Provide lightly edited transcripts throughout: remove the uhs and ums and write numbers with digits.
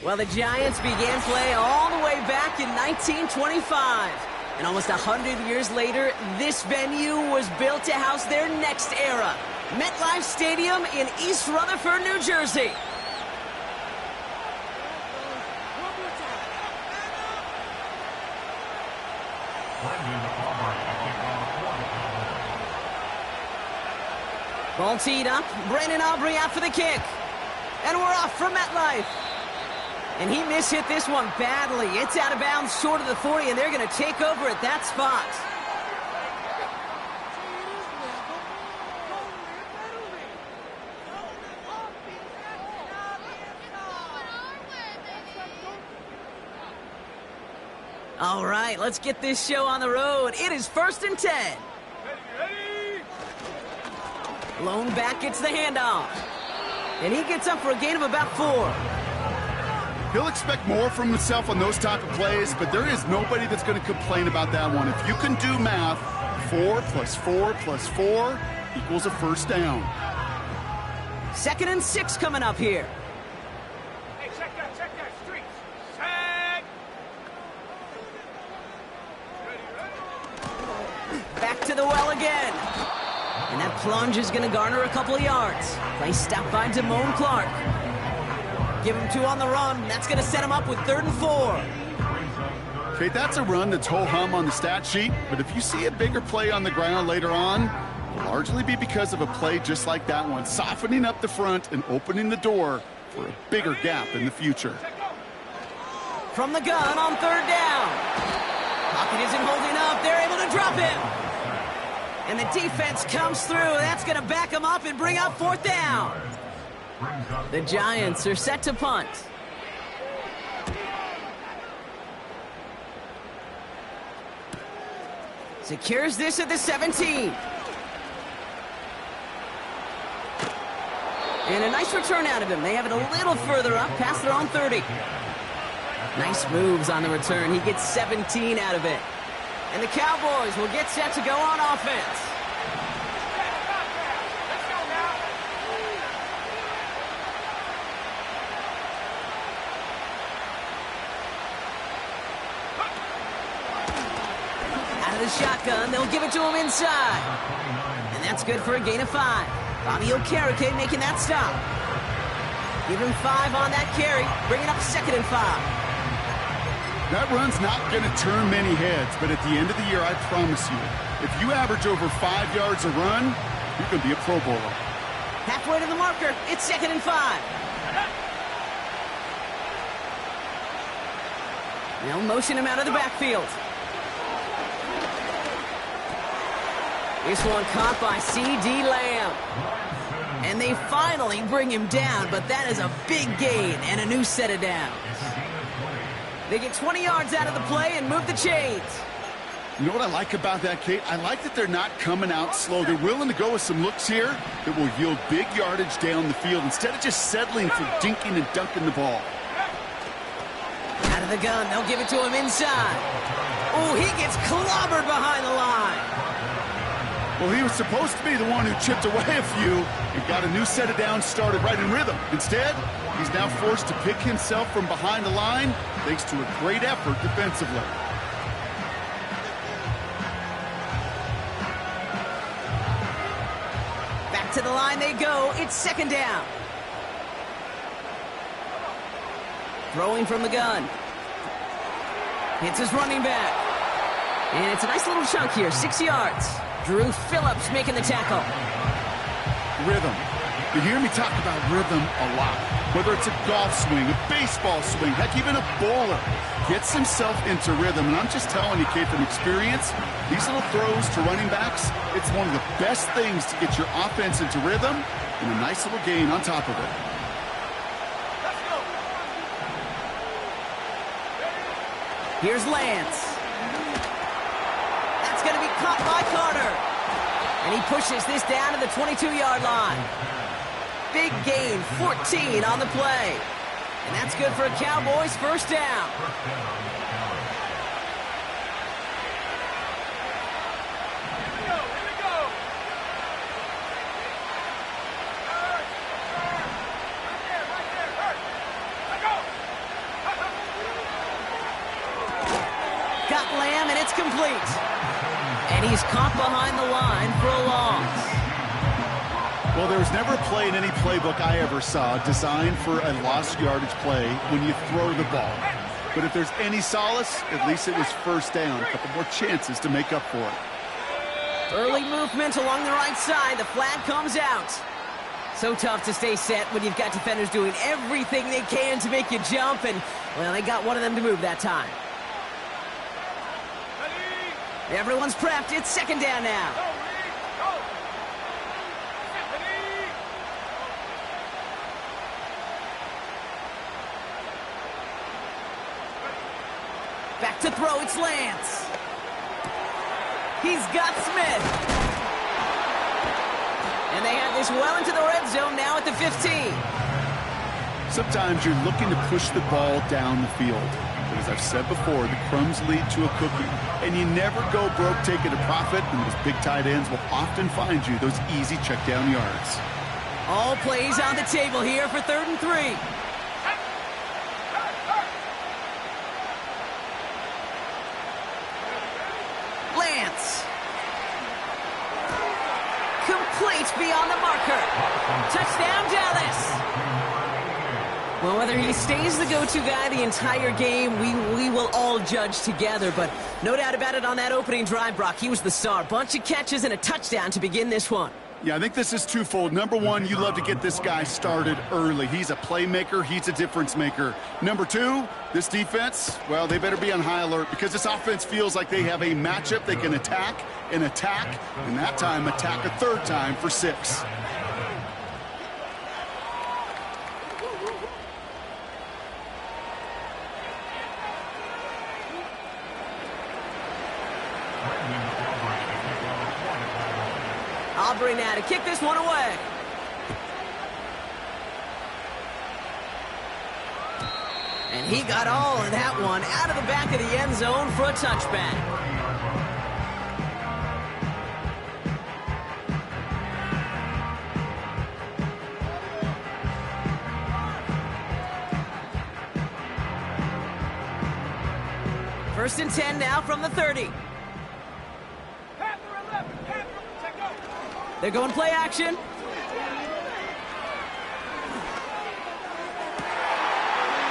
Well, the Giants began play all the way back in 1925. And almost 100 years later, this venue was built to house their next era. MetLife Stadium in East Rutherford, New Jersey. Ball teed up. Brandon Aubrey out for the kick. And we're off from MetLife. And he mishit this one badly. It's out of bounds short of the 40, and they're going to take over at that spot. All right, let's get this show on the road. It is 1st and 10. Lone back gets the handoff. And he gets up for a gain of about 4. He'll expect more from himself on those type of plays, but there is nobody that's going to complain about that one. If you can do math, 4 + 4 + 4 equals a first down. 2nd and 6 coming up here. Hey, check that, streets. Check. Back to the well again. And that plunge is going to garner a couple of yards. Play stop by Damone Clark. Give him 2 on the run. That's going to set him up with 3rd and 4. Okay, that's a run that's ho-hum on the stat sheet, but if you see a bigger play on the ground later on, it'll largely be because of a play just like that one, softening up the front and opening the door for a bigger gap in the future. From the gun on 3rd down. Pocket isn't holding up. They're able to drop him. And the defense comes through. That's going to back him up and bring up 4th down. The Giants are set to punt. Secures this at the 17. And a nice return out of him. They have it a little further up past their own 30. Nice moves on the return. He gets 17 out of it. And the Cowboys will get set to go on offense. Out of the shotgun, they'll give it to him inside. And that's good for a gain of 5. Bobby Okereke making that stop. Give him 5 on that carry, bringing up 2nd and 5. That run's not going to turn many heads, but at the end of the year, I promise you, if you average over 5 yards a run, you're going to be a Pro Bowler. Halfway to the marker, it's 2nd and 5. They'll motion him out of the backfield. This one caught by C.D. Lamb. And they finally bring him down, but that is a big gain and a new set of downs. They get 20 yards out of the play and move the chains. You know what I like about that, Kate? I like that they're not coming out slow. They're willing to go with some looks here that will yield big yardage down the field instead of just settling for dinking and dunking the ball. Out of the gun, they'll give it to him inside. Oh, he gets clobbered behind the line. Well, he was supposed to be the one who chipped away a few and got a new set of downs started right in rhythm. Instead, he's now forced to pick himself from behind the line thanks to a great effort defensively. Back to the line they go. It's 2nd down. Throwing from the gun. Hits his running back. And it's a nice little chunk here, 6 yards. Drew Phillips making the tackle. Rhythm. You hear me talk about rhythm a lot. Whether it's a golf swing, a baseball swing, heck, even a bowler gets himself into rhythm. And I'm just telling you, Kate, from experience, these little throws to running backs, it's one of the best things to get your offense into rhythm and a nice little gain on top of it. Here's Lance. That's going to be caught by Carter. And he pushes this down to the 22-yard line. Big gain, 14 on the play. And that's good for a Cowboys first down. incomplete. And he's caught behind the line for a loss. Well, there was never a play in any playbook I ever saw designed for a lost yardage play when you throw the ball. But if there's any solace, at least it was first down. A couple more chances to make up for it. Early movement along the right side. The flag comes out. So tough to stay set when you've got defenders doing everything they can to make you jump. And, well, they got one of them to move that time. Everyone's prepped. It's second down now. Back to throw. It's Lance. He's got Smith. And they have this well into the red zone now at the 15. Sometimes you're looking to push the ball down the field. But as I've said before, the crumbs lead to a cookie. And you never go broke taking a profit, and those big tight ends will often find you those easy check down yards. All plays on the table here for 3rd and 3. Lance. Complete beyond the marker. Touchdown, Dallas. Well, whether he stays the go-to guy the entire game, we will all judge together. But no doubt about it on that opening drive, Brock. He was the star. Bunch of catches and a touchdown to begin this one. Yeah, I think this is twofold. Number one, you love to get this guy started early. He's a playmaker. He's a difference maker. Number two, this defense, well, they better be on high alert because this offense feels like they have a matchup they can attack, and that time attack a third time for 6. Aubrey now to kick this one away. And he got all of that one out of the back of the end zone for a touchback. First and 10 now from the 30. They're going play action.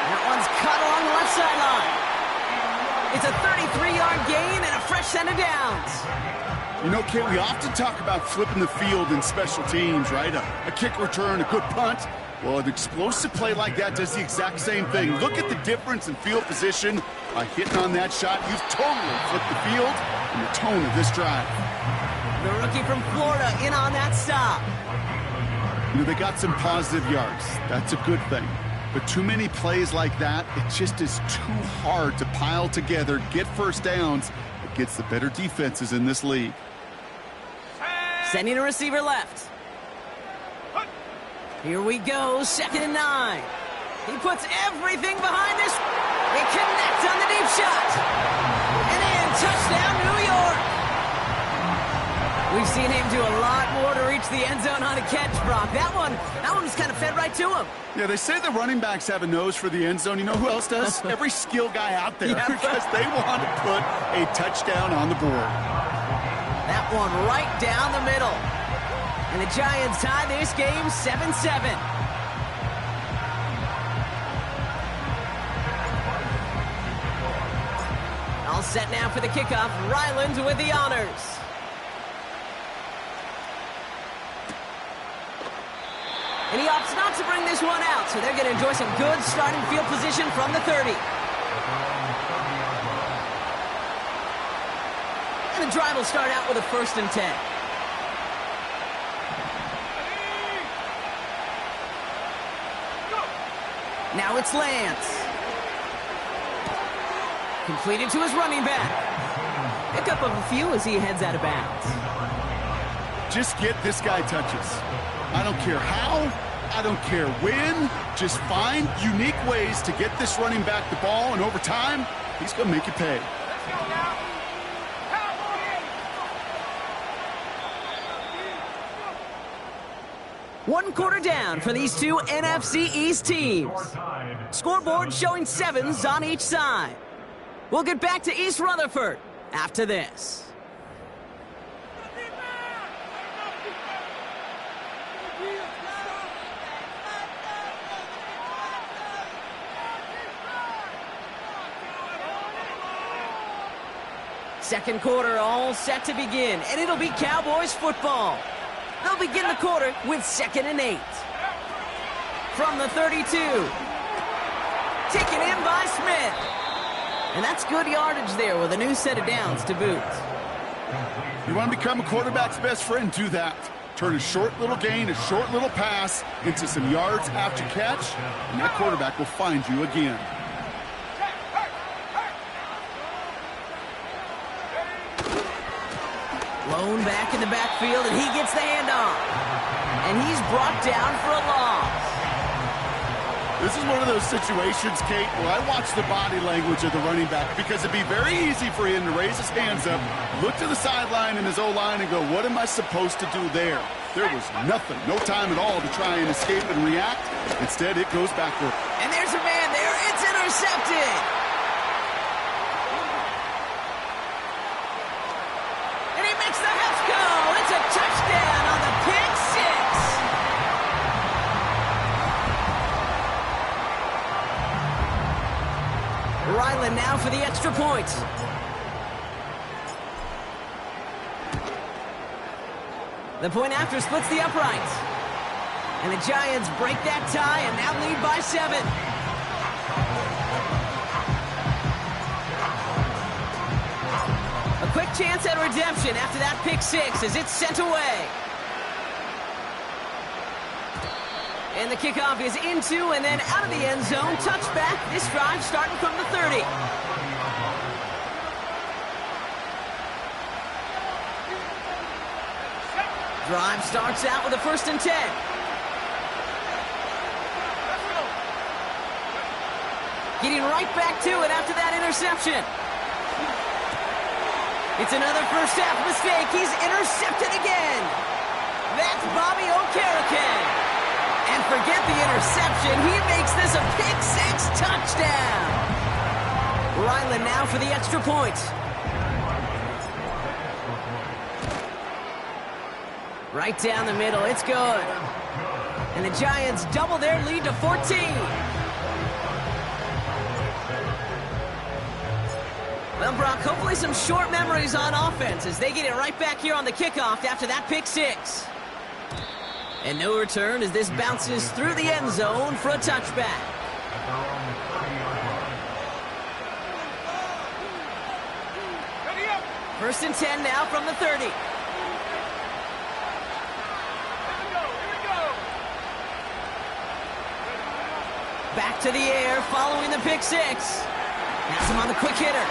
That one's cut along the left sideline. It's a 33-yard gain and a fresh set of downs. You know, Kate, we often talk about flipping the field in special teams, right? A kick return, a good punt. Well, an explosive play like that does the exact same thing. Look at the difference in field position. By hitting on that shot, you've totally flipped the field and the tone of this drive. The rookie from Florida in on that stop. You know, they got some positive yards. That's a good thing. But too many plays like that, it just is too hard to pile together, get first downs against the better defenses in this league. Sending a receiver left. Here we go, 2nd and 9. He puts everything behind this. They connect on the deep shot. And in, touchdown, New York. We've seen him do a lot more to reach the end zone on a catch, Brock. That one was kind of fed right to him. Yeah, they say the running backs have a nose for the end zone. You know who else does? Every skill guy out there, Yeah. because they want to put a touchdown on the board. That one right down the middle. And the Giants tie this game 7-7. All set now for the kickoff. Ryland with the honors. And he opts not to bring this one out, so they're going to enjoy some good starting field position from the 30. And the drive will start out with a 1st and 10. Now it's Lance. Completed to his running back. Pick up of a few as he heads out of bounds. Just get this guy touches. I don't care how, I don't care when. Just find unique ways to get this running back the ball, and over time, he's going to make you pay. Let's go now. Cowboys! 1 quarter down for these two NFC East teams. Scoreboard showing 7s on each side. We'll get back to East Rutherford after this. Second quarter all set to begin, and it'll be Cowboys football. They'll begin the quarter with 2nd and 8. From the 32. Taken in by Smith. And that's good yardage there with a new set of downs to boot. You want to become a quarterback's best friend? Do that. Turn a short little gain, a short little pass into some yards after catch, and that quarterback will find you again. Lone back in the backfield, and he gets the handoff. And he's brought down for a loss. This is one of those situations, Kate, where I watch the body language of the running back because it'd be very easy for him to raise his hands up, look to the sideline in his O-line and go, what am I supposed to do there? There was nothing, no time at all to try and escape and react. Instead, it goes backward. And there's a man there. It's intercepted. And he makes the half go. It's a touchdown on the pick six. Ryland now for the extra point. The point after splits the uprights. And the Giants break that tie and now lead by 7. A quick chance at redemption after that pick six as it's sent away. And the kickoff is into and then out of the end zone. Touchback. This drive starting from the 30. Drive starts out with a 1st and 10. Getting right back to it after that interception. It's another first half mistake. He's intercepted again. That's Bobby Okereke. And forget the interception. He makes this a pick six touchdown. Ryland now for the extra point. Right down the middle. It's good. And the Giants double their lead to 14. Well, Brock, hopefully some short memories on offense as they get it right back here on the kickoff after that pick six. And no return as this bounces through the end zone for a touchback. First and 10 now from the 30. Back to the air following the pick six. Has him on the quick hitter.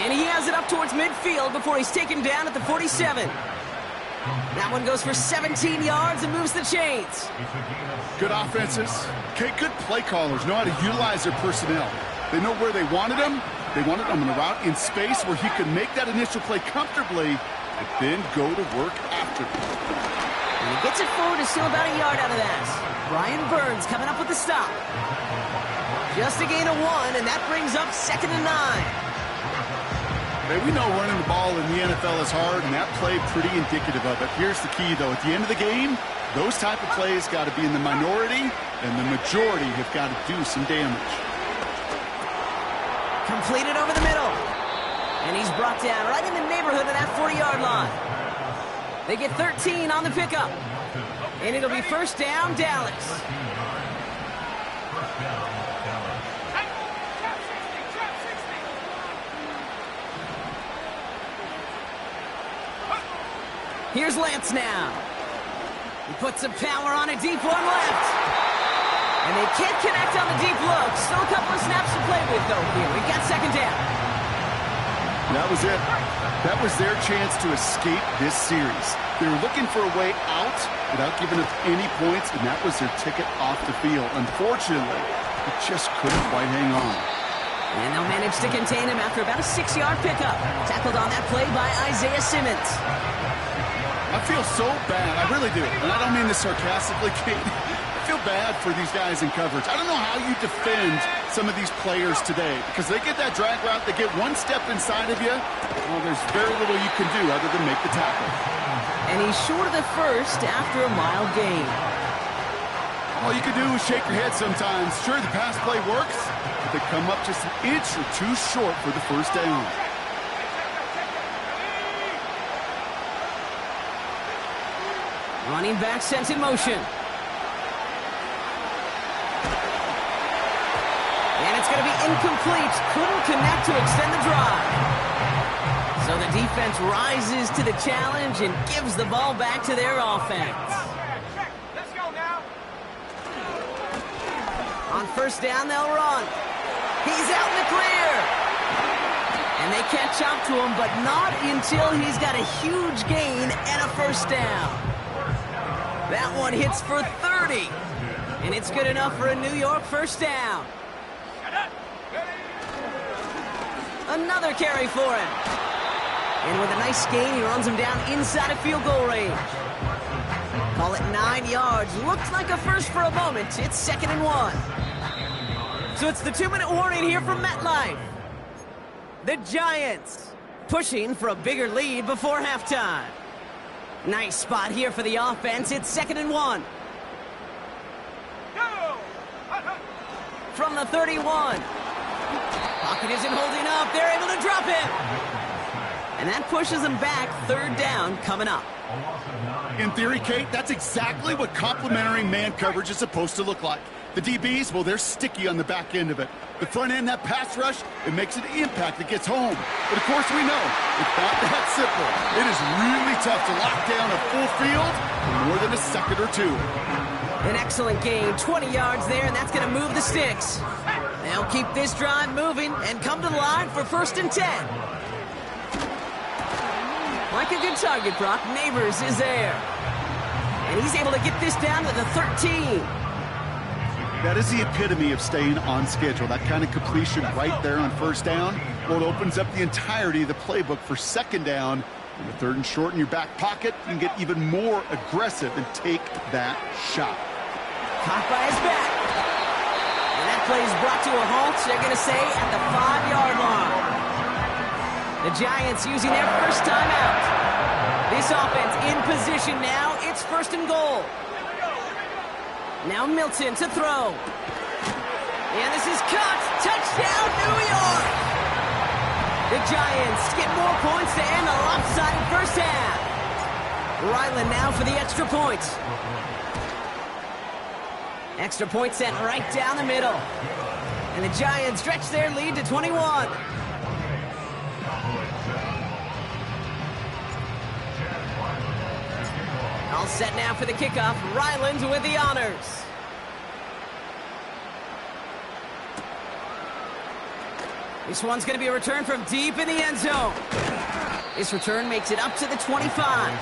And he has it up towards midfield before he's taken down at the 47. That one goes for 17 yards and moves the chains. Good offenses. Okay, good play callers know how to utilize their personnel. They know where they wanted him. They wanted him in a route in space where he could make that initial play comfortably and then go to work after. And he gets it forward to still about a yard out of that. Brian Burns coming up with the stop. Just a gain of 1, and that brings up 2nd and 9. Hey, we know running the ball in the NFL is hard, and that play pretty indicative of it. Here's the key, though. At the end of the game, those type of plays got to be in the minority, and the majority have got to do some damage. Completed over the middle. And he's brought down right in the neighborhood of that 40-yard line. They get 13 on the pickup. And it'll be first down, Dallas. Here's Lance now. He puts some power on it, deep one left. And they can't connect on the deep look. Still a couple of snaps to play with, though, here. We've got 2nd down. That was it. That was their chance to escape this series. They were looking for a way out without giving up any points, and that was their ticket off the field. Unfortunately, it just couldn't quite hang on. And they'll manage to contain him after about a 6-yard pickup. Tackled on that play by Isaiah Simmons. I feel so bad. I really do. And I don't mean this sarcastically, Kate. I feel bad for these guys in coverage. I don't know how you defend some of these players today because they get that drag route, they get one step inside of you. Well, there's very little you can do other than make the tackle. And he's short of the first after a mild gain. All you can do is shake your head sometimes. Sure, the pass play works, but they come up just an inch or two short for the first down. Running back sent in motion. And it's going to be incomplete. Couldn't connect to extend the drive. So the defense rises to the challenge and gives the ball back to their offense. Let's go now. On first down, they'll run. He's out in the clear. And they catch up to him, but not until he's got a huge gain and a first down. That one hits for 30. And it's good enough for a New York first down. Another carry for him. And with a nice gain, he runs him down inside of field goal range. Call it 9 yards. Looks like a first for a moment. It's 2nd and 1. So it's the 2-minute warning here from MetLife. The Giants pushing for a bigger lead before halftime. Nice spot here for the offense. It's 2nd and 1. From the 31. Pocket isn't holding up. They're able to drop him. And that pushes them back. 3rd down coming up. In theory, Kate, that's exactly what complementary man coverage is supposed to look like. The DBs, well, they're sticky on the back end of it. The front end, that pass rush, it makes an impact that gets home. But, of course, we know it's not that simple. It is really tough to lock down a full field for more than a second or two. An excellent gain, 20 yards there, and that's going to move the sticks. They'll keep this drive moving and come to the line for 1st and 10. Like a good target, Brock. Neighbors is there. And he's able to get this down to the 13. That is the epitome of staying on schedule. That kind of completion right there on first down. Well, it opens up the entirety of the playbook for 2nd down. And with 3rd and short in your back pocket, you can get even more aggressive and take that shot. Caught by his back. And that play is brought to a halt, they're going to say, at the 5-yard line. The Giants using their first timeout. This offense in position now. It's 1st and goal. Now Milton to throw. And this is caught. Touchdown, New York. The Giants get more points to end a lopsided first half. Ryland now for the extra point. Extra point sent right down the middle. And the Giants stretch their lead to 21. All set now for the kickoff. Ryland with the honors. This one's going to be a return from deep in the end zone. This return makes it up to the 25.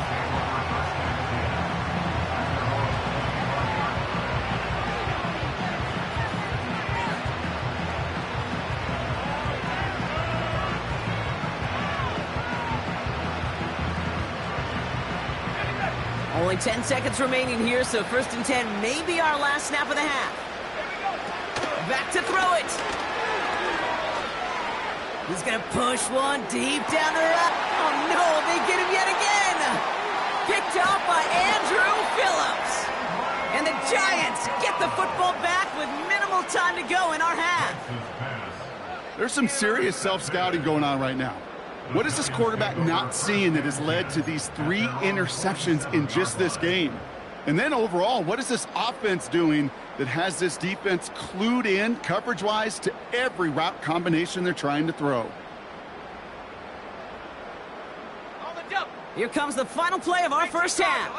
Only 10 seconds remaining here, so 1st and 10 may be our last snap of the half. Back to throw it. He's going to push one deep down the road. Oh, no, they get him yet again. Picked off by Andrew Phillips. And the Giants get the football back with minimal time to go in our half. There's some serious self-scouting going on right now. What is this quarterback not seeing that has led to these 3 interceptions in just this game? And then overall, what is this offense doing that has this defense clued in coverage-wise to every route combination they're trying to throw? Here comes the final play of our first half.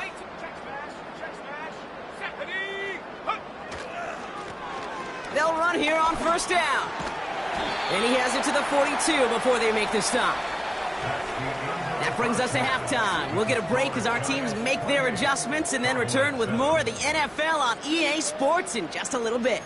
They'll run here on first down. And he has it to the 42 before they make the stop. That brings us to halftime. We'll get a break as our teams make their adjustments and then return with more of the NFL on EA Sports in just a little bit.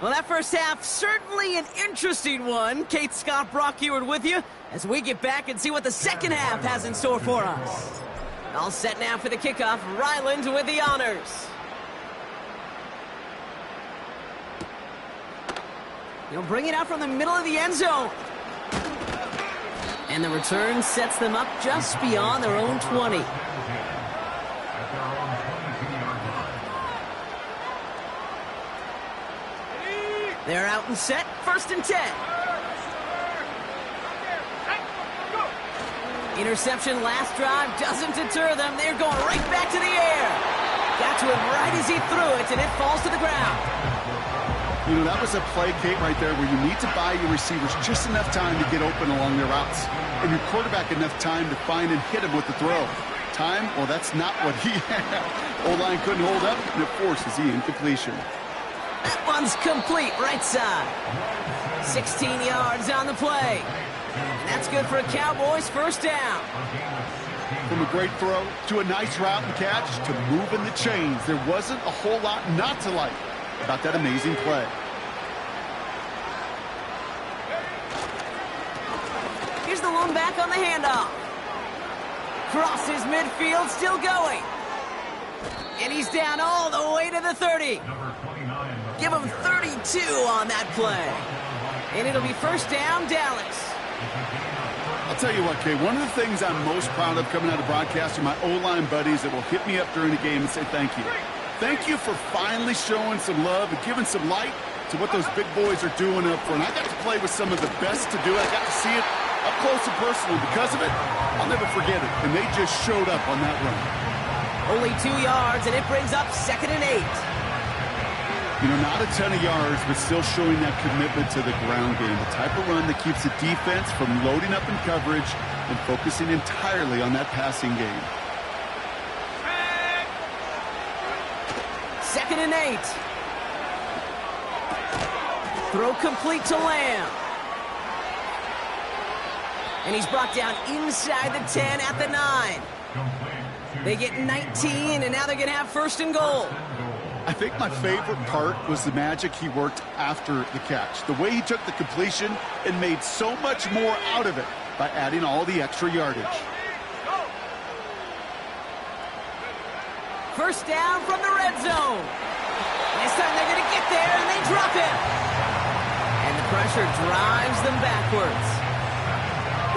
Well, that first half, certainly an interesting one. Kate, Scott, Brock Eward with you as we get back and see what the second half has in store for us. All set now for the kickoff. Ryland with the honors. He'll bring it out from the middle of the end zone. And the return sets them up just beyond their own 20. They're out and set, 1st and 10. Interception last drive doesn't deter them. They're going right back to the air. Got to him right as he threw it, and it falls to the ground. You know, that was a play, Kate, right there where you need to buy your receivers just enough time to get open along their routes, and your quarterback enough time to find and hit him with the throw. Time? Well, that's not what he had. O-line couldn't hold up, and it forces the incompletion. That one's complete, right side. 16 yards on the play. And that's good for a Cowboys first down. From a great throw to a nice route and catch to moving the chains, there wasn't a whole lot not to like about that amazing play. Here's the lone back on the handoff. Crosses midfield, still going. And he's down all the way to the 30. Give him 32 on that play. And it'll be first down, Dallas. I'll tell you what, Kay, one of the things I'm most proud of coming out of broadcast are my O-line buddies that will hit me up during the game and say thank you. Thank you for finally showing some love and giving some light to what those big boys are doing up front. I got to play with some of the best to do it. I got to see it up close and personal. Because of it, I'll never forget it. And they just showed up on that run. Only 2 yards, and it brings up 2nd and 8. You know, not a ton of yards, but still showing that commitment to the ground game. The type of run that keeps the defense from loading up in coverage and focusing entirely on that passing game. 2nd and 8. Throw complete to Lamb. And he's brought down inside the 10 at the 9. They get 19, and now they're going to have 1st and goal. I think my favorite part was the magic he worked after the catch. The way he took the completion and made so much more out of it by adding all the extra yardage. First down from the red zone. This time they're going to get there, and they drop him. And the pressure drives them backwards.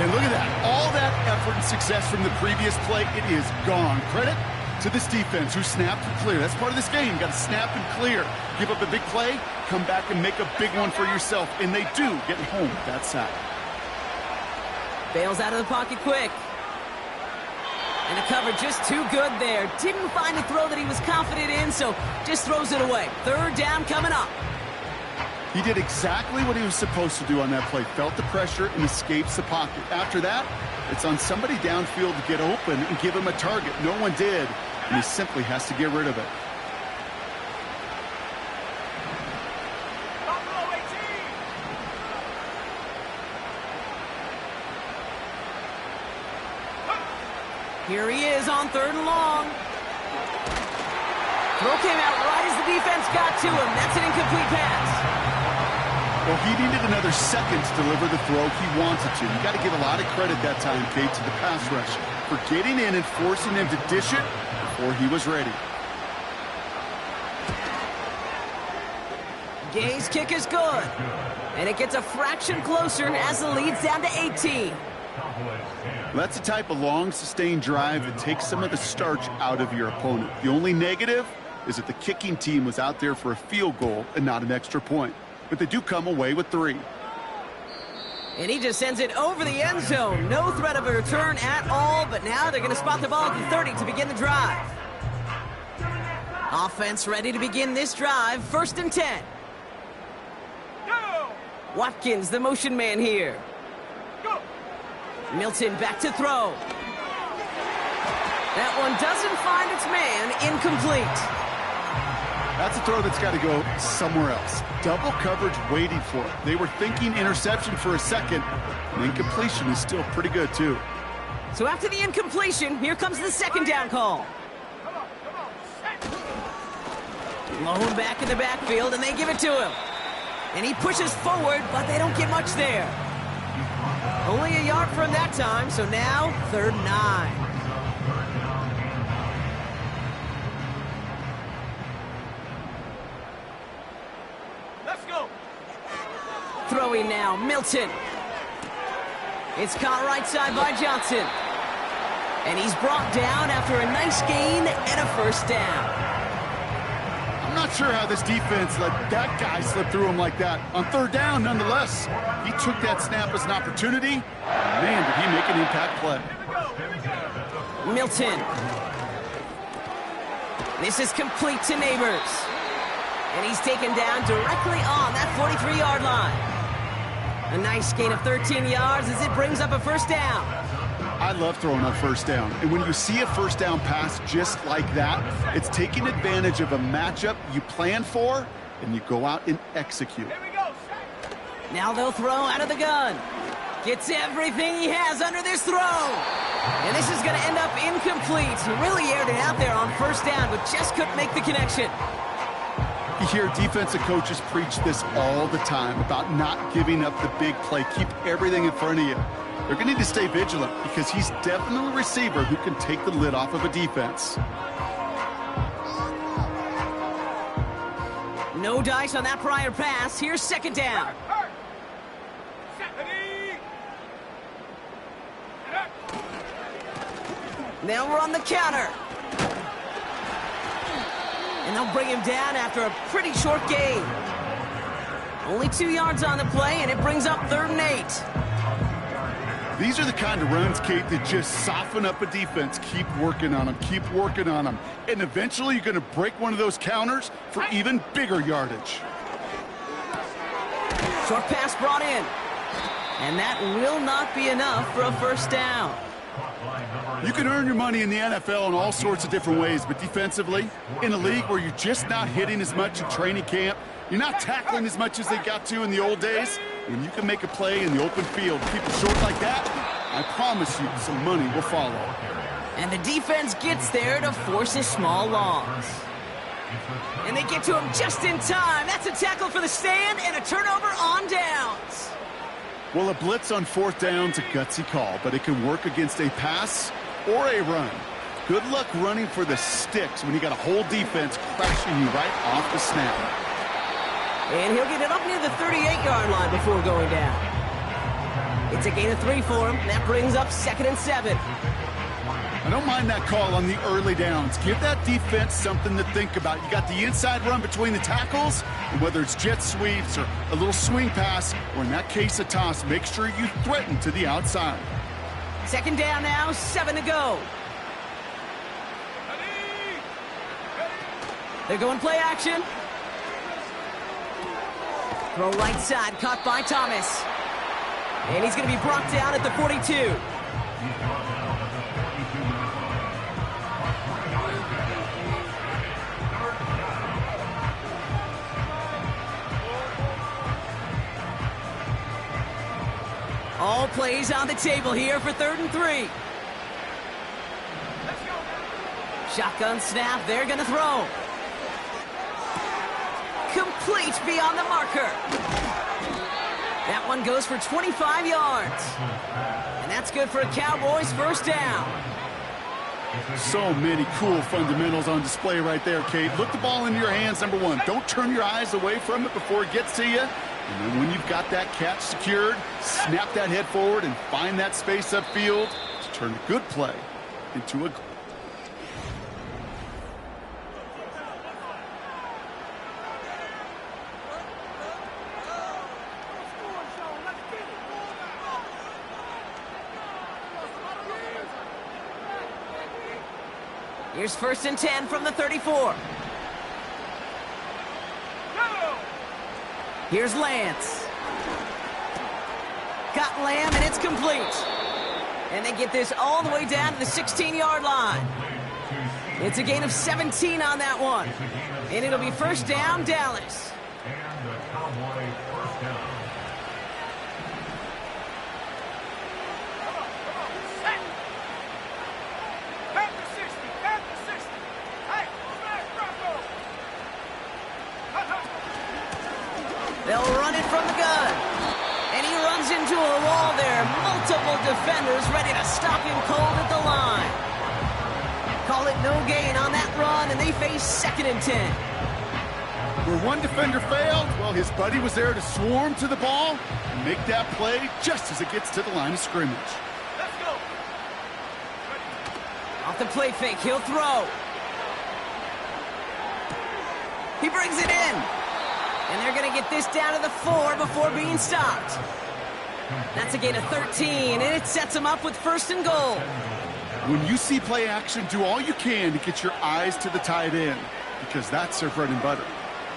And look at that. All that effort and success from the previous play, it is gone. Credit to this defense who snapped and clear. That's part of this game. Got to snap and clear. Give up a big play, come back and make a big one for yourself. And they do, getting home with that sack. Bails out of the pocket quick. And the cover just too good there. Didn't find a throw that he was confident in, so just throws it away. 3rd down coming up. He did exactly what he was supposed to do on that play. Felt the pressure and escapes the pocket. After that, it's on somebody downfield to get open and give him a target. No one did, and he simply has to get rid of it. Here he is on 3rd and long. Throw came out right as the defense got to him. That's an incomplete pass. Well, he needed another second to deliver the throw he wanted to. You got to give a lot of credit that time, Kate, to the pass rush for getting in and forcing him to dish it before he was ready. Gay's kick is good. And it gets a fraction closer as the lead's down to 18. That's the type of long, sustained drive that takes some of the starch out of your opponent. The only negative is that the kicking team was out there for a field goal and not an extra point. But they do come away with 3. And he just sends it over the end zone. No threat of a return at all, but now they're going to spot the ball at the 30 to begin the drive. Offense ready to begin this drive. 1st and 10. Go! Watkins, the motion man here. Go! Milton back to throw. That one doesn't find its man. Incomplete. That's a throw that's got to go somewhere else. Double coverage waiting for it. They were thinking interception for a second, and incompletion is still pretty good, too. So after the incompletion, here comes the 2nd down call. Come on, set! Lone back in the backfield, and they give it to him. And he pushes forward, but they don't get much there. Only a yard from that time, so now 3rd and 9. Let's go. Throwing now, Milton. It's caught right side by Johnson. And he's brought down after a nice gain and a 1st down. I'm not sure how this defense let that guy slip through him like that. On 3rd down, nonetheless, he took that snap as an opportunity. Man, did he make an impact play. Milton. This is complete to Neighbors. And he's taken down directly on that 43-yard line. A nice gain of 13 yards as it brings up a 1st down. I love throwing on 1st down. And when you see a 1st down pass just like that, it's taking advantage of a matchup you plan for, and you go out and execute. Here we go. Now they'll throw out of the gun. Gets everything he has under this throw. And this is going to end up incomplete. He really aired it out there on 1st down, but just couldn't make the connection. You hear defensive coaches preach this all the time about not giving up the big play. Keep everything in front of you. They're going to need to stay vigilant because he's definitely a receiver who can take the lid off of a defense. No dice on that prior pass. Here's 2nd down. Now we're on the counter. And they'll bring him down after a pretty short gain. Only 2 yards on the play, and it brings up 3rd and 8. These are the kind of runs, Kate, that just soften up a defense. Keep working on them, keep working on them. And eventually you're going to break one of those counters for even bigger yardage. Short pass brought in. And that will not be enough for a 1st down. You can earn your money in the NFL in all sorts of different ways, but defensively, in a league where you're just not hitting as much in training camp, you're not tackling as much as they got to in the old days, when you can make a play in the open field, keep it short like that, I promise you some money will follow. And the defense gets there to force a small loss. And they get to him just in time. That's a tackle for the stand and a turnover on downs. Well, a blitz on 4th down's a gutsy call, but it can work against a pass or a run. Good luck running for the sticks when you got a whole defense crashing you right off the snap. And he'll get it up near the 38-yard line before going down. It's a gain of 3 for him, and that brings up 2nd and 7. I don't mind that call on the early downs. Give that defense something to think about. You got the inside run between the tackles, and whether it's jet sweeps or a little swing pass, or in that case a toss, make sure you threaten to the outside. 2nd down now, 7 to go. They're going play action. Throw right side, caught by Thomas. And he's going to be brought down at the 42. All plays on the table here for 3rd and 3. Shotgun snap, they're going to throw. Complete beyond the marker. That one goes for 25 yards. And that's good for a Cowboys 1st down. So many cool fundamentals on display right there, Kate. Look the ball into your hands, number 1. Don't turn your eyes away from it before it gets to you. And then when you've got that catch secured, snap that head forward and find that space upfield to turn a good play into a... Here's 1st and 10 from the 34. Here's Lance. Got Lamb, and it's complete. And they get this all the way down to the 16-yard line. It's a gain of 17 on that one. And it'll be 1st down, Dallas. And the Cowboys 1st down. They'll run it from the gun. And he runs into a wall there. Multiple defenders ready to stop him cold at the line. Call it no gain on that run, and they face 2nd and 10. Where one defender failed, well, his buddy was there to swarm to the ball and make that play just as it gets to the line of scrimmage. Let's go. Off the play fake, he'll throw. He brings it in. And they're going to get this down to the 4 before being stopped. That's a gain of 13, and it sets them up with 1st and goal. When you see play action, do all you can to get your eyes to the tight end, because that's their bread and butter.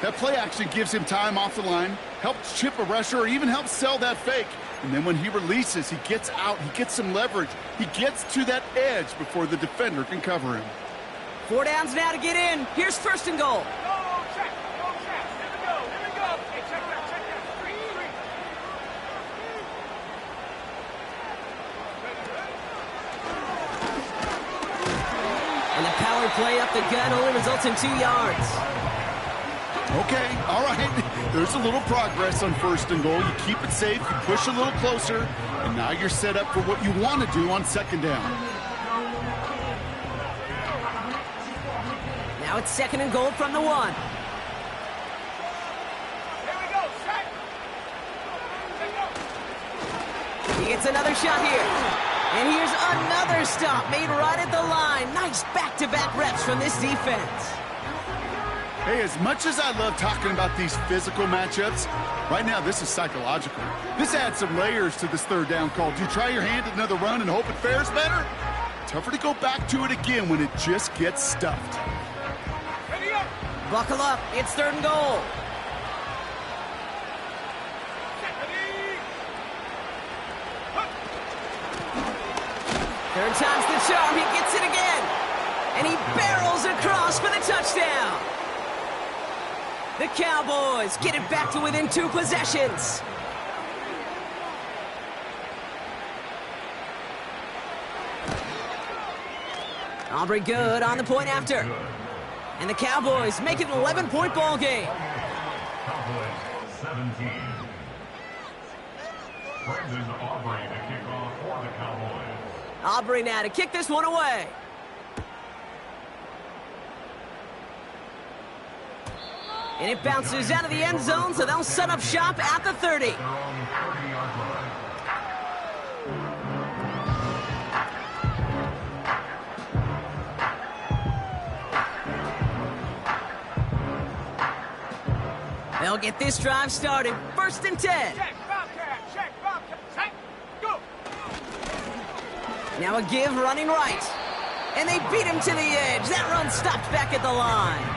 That play action gives him time off the line, helps chip a rusher, or even helps sell that fake. And then when he releases, he gets out, he gets some leverage. He gets to that edge before the defender can cover him. 4 downs now to get in. Here's 1st and goal. Go, check. Go, check. Here we go. Here we go. Hey, check that. Check that. 3. And the power play up the gun only results in 2 yards. Okay, all right. There's a little progress on 1st and goal. You keep it safe, you push a little closer, and now you're set up for what you want to do on 2nd down. Now it's 2nd and goal from the 1. Here we go. Check. He gets another shot here. And here's another stop made right at the line. Nice back-to-back reps from this defense. Hey, as much as I love talking about these physical matchups, right now this is psychological. This adds some layers to this 3rd down call. Do you try your hand at another run and hope it fares better? Tougher to go back to it again when it just gets stuffed. Ready up. Buckle up. It's 3rd and goal. Ready. 3rd time's the charm. He gets it again. And he barrels across for the touchdown. The Cowboys get it back to within 2 possessions. Aubrey good on the point after. And the Cowboys make it an 11-point ball game. Cowboys 17. Brendan Aubrey to kick off for the Cowboys. Aubrey now to kick this one away. And it bounces out of the end zone, so they'll set up shop at the 30. Their own 30-yard line. They'll get this drive started. 1st and 10. Check. Bobcat. Check. Bobcat. Check. Go. Now a give running right. And they beat him to the edge. That run stopped back at the line.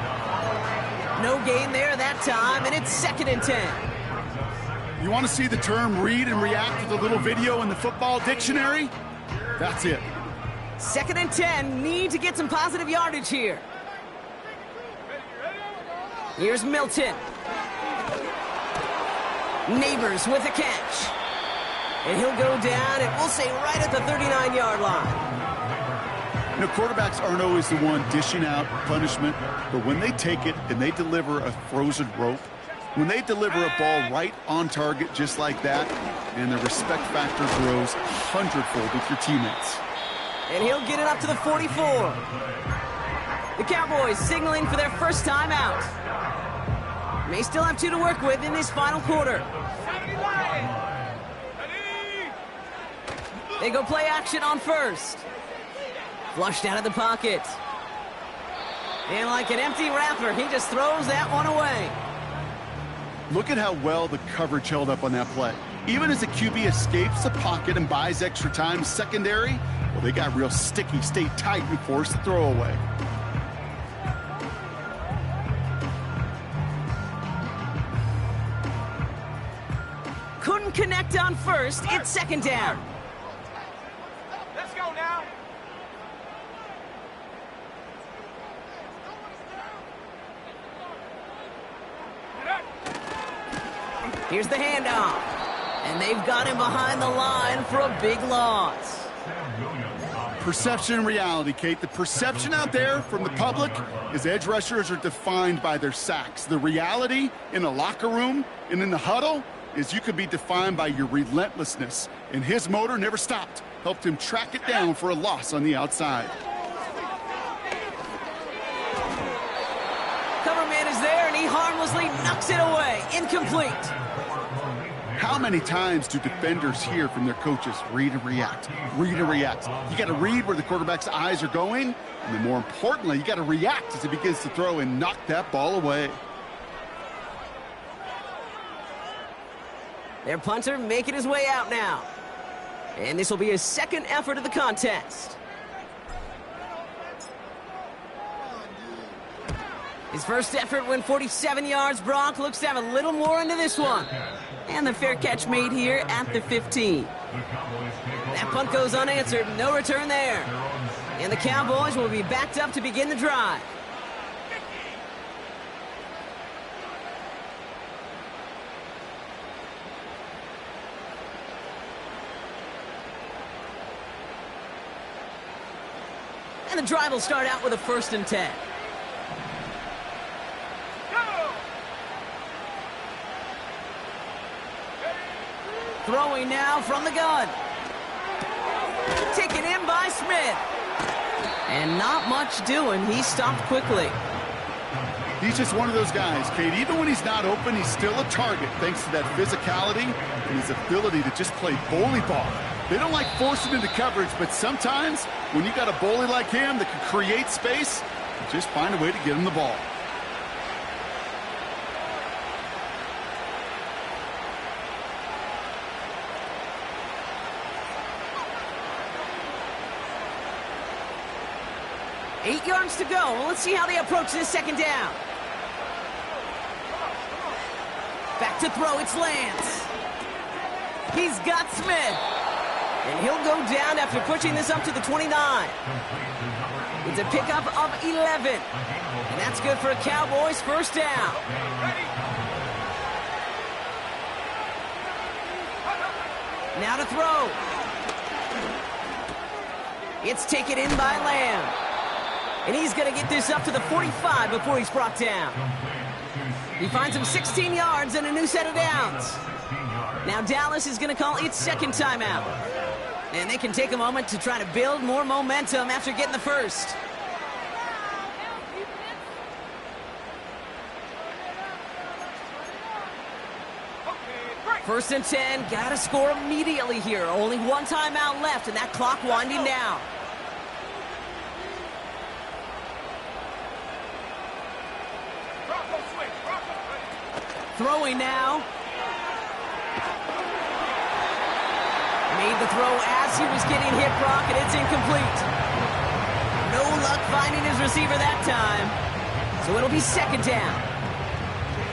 No gain there that time, and it's 2nd and 10. You want to see the term read and react with a little video in the football dictionary? That's it. 2nd and 10, need to get some positive yardage here. Here's Milton. Neighbors with a catch. And he'll go down, and we'll say right at the 39-yard line. You know, quarterbacks aren't always the one dishing out punishment, but when they take it and they deliver a frozen rope, when they deliver a ball right on target just like that, and the respect factor grows 100-fold with your teammates. And he'll get it up to the 44. The Cowboys signaling for their first time out. May still have 2 to work with in this final quarter. They go play action on 1st. Flushed out of the pocket. And like an empty wrapper, he just throws that one away. Look at how well the coverage held up on that play. Even as the QB escapes the pocket and buys extra time secondary, well, they got real sticky, stayed tight, and forced the throwaway. Couldn't connect on 1st. It's 2nd down. Let's go now. Here's the handoff. And they've got him behind the line for a big loss. Sam Williams on Perception and reality, Kate. The perception out there from the public is edge rushers are defined by their sacks. The reality in a locker room and in the huddle is you could be defined by your relentlessness. And his motor never stopped. Helped him track it down for a loss on the outside. Cover man is there, and he harmlessly knocks it away. Incomplete. How many times do defenders hear from their coaches, read and react, read and react? You got to read where the quarterback's eyes are going, and then more importantly, you got to react as he begins to throw and knock that ball away. Their punter making his way out now. And this will be his second effort of the contest. His first effort went 47 yards. Brock looks to have a little more into this one. And the fair catch made here at the 15. That punt goes unanswered. No return there. And the Cowboys will be backed up to begin the drive. And the drive will start out with a 1st and 10. Throwing now from the gun. Taken in by Smith. And not much doing. He stopped quickly. He's just one of those guys, Kate. Even when he's not open, he's still a target thanks to that physicality and his ability to just play bully ball. They don't like forcing into coverage, but sometimes when you got a bully like him that can create space, you just find a way to get him the ball. Eight yards to go. Well, let's see how they approach this second down. Back to throw, it's Lance. He's got Smith. And he'll go down after pushing this up to the 29. It's a pickup of 11. And that's good for a Cowboys first down. Now to throw. It's taken in by Lamb. And he's going to get this up to the 45 before he's brought down. He finds him 16 yards and a new set of downs. Now Dallas is going to call its second timeout. And they can take a moment to try to build more momentum after getting the first. First and 10, got to score immediately here. Only one timeout left, and that clock winding down. Throwing now. Made the throw as he was getting hit, Brock, and it's incomplete. No luck finding his receiver that time. So it'll be second down.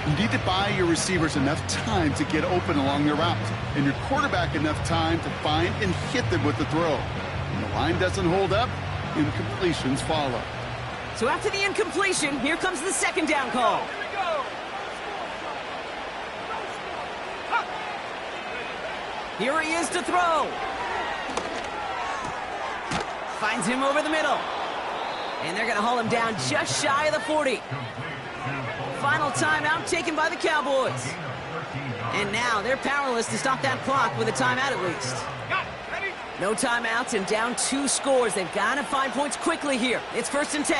You need to buy your receivers enough time to get open along their route, and your quarterback enough time to find and hit them with the throw. When the line doesn't hold up, incompletions follow. So after the incompletion, here comes the second down call. Here he is to throw. Finds him over the middle. And they're going to haul him down just shy of the 40. Final timeout taken by the Cowboys. And now they're powerless to stop that clock with a timeout at least. No timeouts and down 2 scores. They've got to find points quickly here. It's first and 10.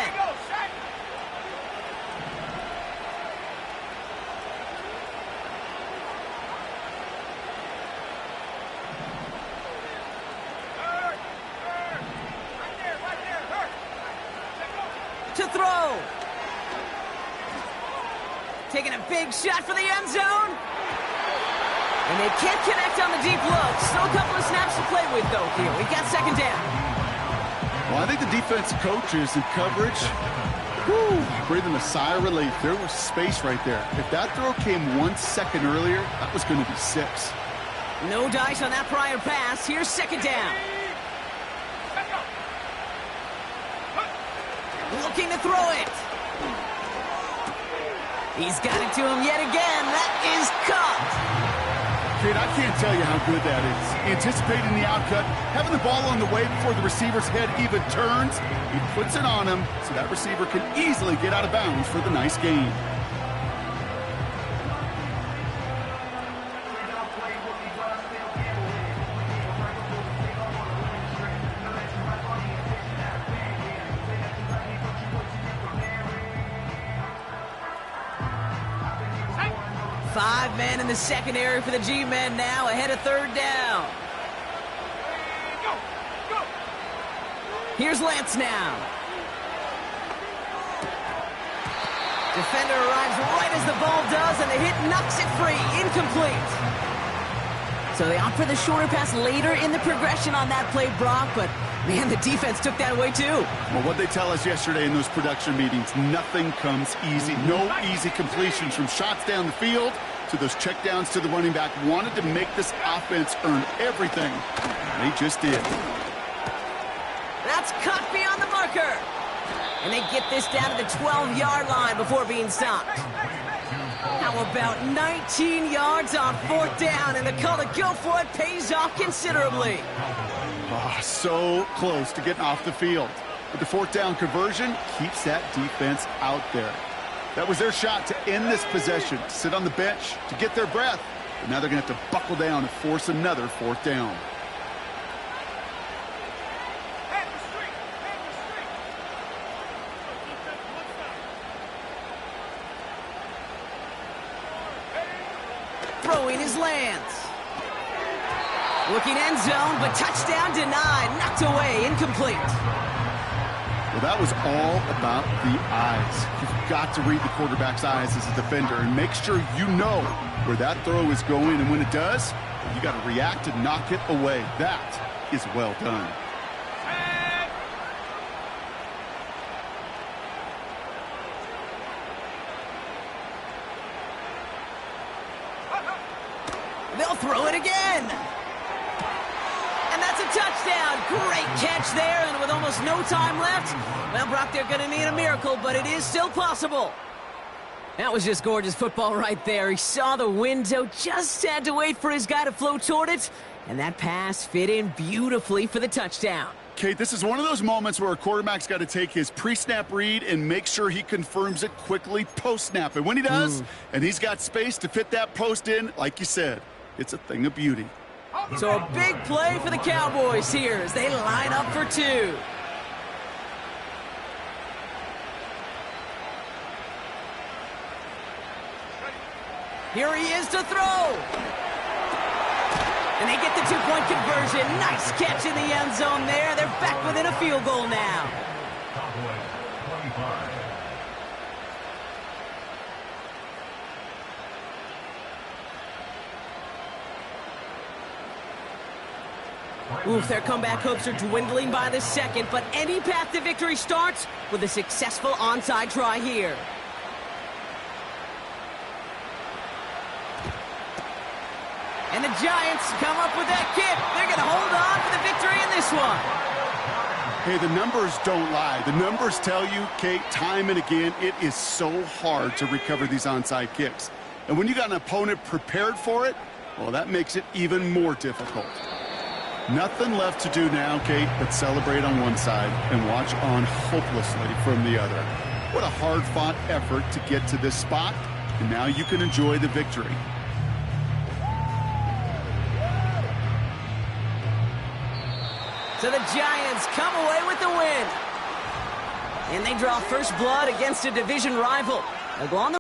To throw. Taking a big shot for the end zone. And they can't connect on the deep look. Still a couple of snaps to play with, though, here. We've got second down. Well, I think the defense coaches in coverage, breathing a sigh of relief. There was space right there. If that throw came 1 second earlier, that was going to be 6. No dice on that prior pass. Here's second down. Looking to throw it. He's got it to him yet again. That is caught. Kate, I can't tell you how good that is. Anticipating the outcut, having the ball on the way before the receiver's head even turns, he puts it on him so that receiver can easily get out of bounds for the nice gain. Five men in the secondary for the G-men now, ahead of third down. Go! Go! Here's Lance now. Defender arrives right as the ball does, and the hit knocks it free. Incomplete. So they opt for the shorter pass later in the progression on that play, Brock, but man, the defense took that away too. Well, what they tell us yesterday in those production meetings, nothing comes easy. No easy completions from shots down the field to those checkdowns to the running back. Wanted to make this offense earn everything. They just did. That's caught beyond the marker. And they get this down to the 12-yard line before being stopped. How about 19 yards on fourth down, and the call to go for it pays off considerably. Oh, so close to getting off the field. But the fourth down conversion keeps that defense out there. That was their shot to end this possession, to sit on the bench, to get their breath. But now they're going to have to buckle down and force another fourth down. Head the street! Head the street! Throwing his Lance. Looking end zone, but touchdown denied. Knocked away, incomplete. Well, that was all about the eyes. You've got to read the quarterback's eyes as a defender and make sure you know where that throw is going. And when it does, you got to react and knock it away. That is well done. They'll throw it again. And that's a touchdown. Great catch there, and with almost no time left, well, Brock, they're going to need a miracle, but it is still possible. That was just gorgeous football right there. He saw the window, just had to wait for his guy to flow toward it, and that pass fit in beautifully for the touchdown. Kate, this is one of those moments where a quarterback's got to take his pre-snap read and make sure he confirms it quickly post-snap. And when he does, and he's got space to fit that post in, like you said, it's a thing of beauty. So a big play for the Cowboys here as they line up for two. Here he is to throw. And they get the two-point conversion. Nice catch in the end zone there. They're back within a field goal now. Cowboys 25. Oof, their comeback hopes are dwindling by the second, but any path to victory starts with a successful onside try here. And the Giants come up with that kick. They're going to hold on for the victory in this one. Hey, the numbers don't lie. The numbers tell you, Kate, time and again, it is so hard to recover these onside kicks. And when you got an opponent prepared for it, well, that makes it even more difficult. Nothing left to do now, Kate, but celebrate on one side and watch on hopelessly from the other. What a hard-fought effort to get to this spot, and now you can enjoy the victory. So the Giants come away with the win. And they draw first blood against a division rival. They'll go on the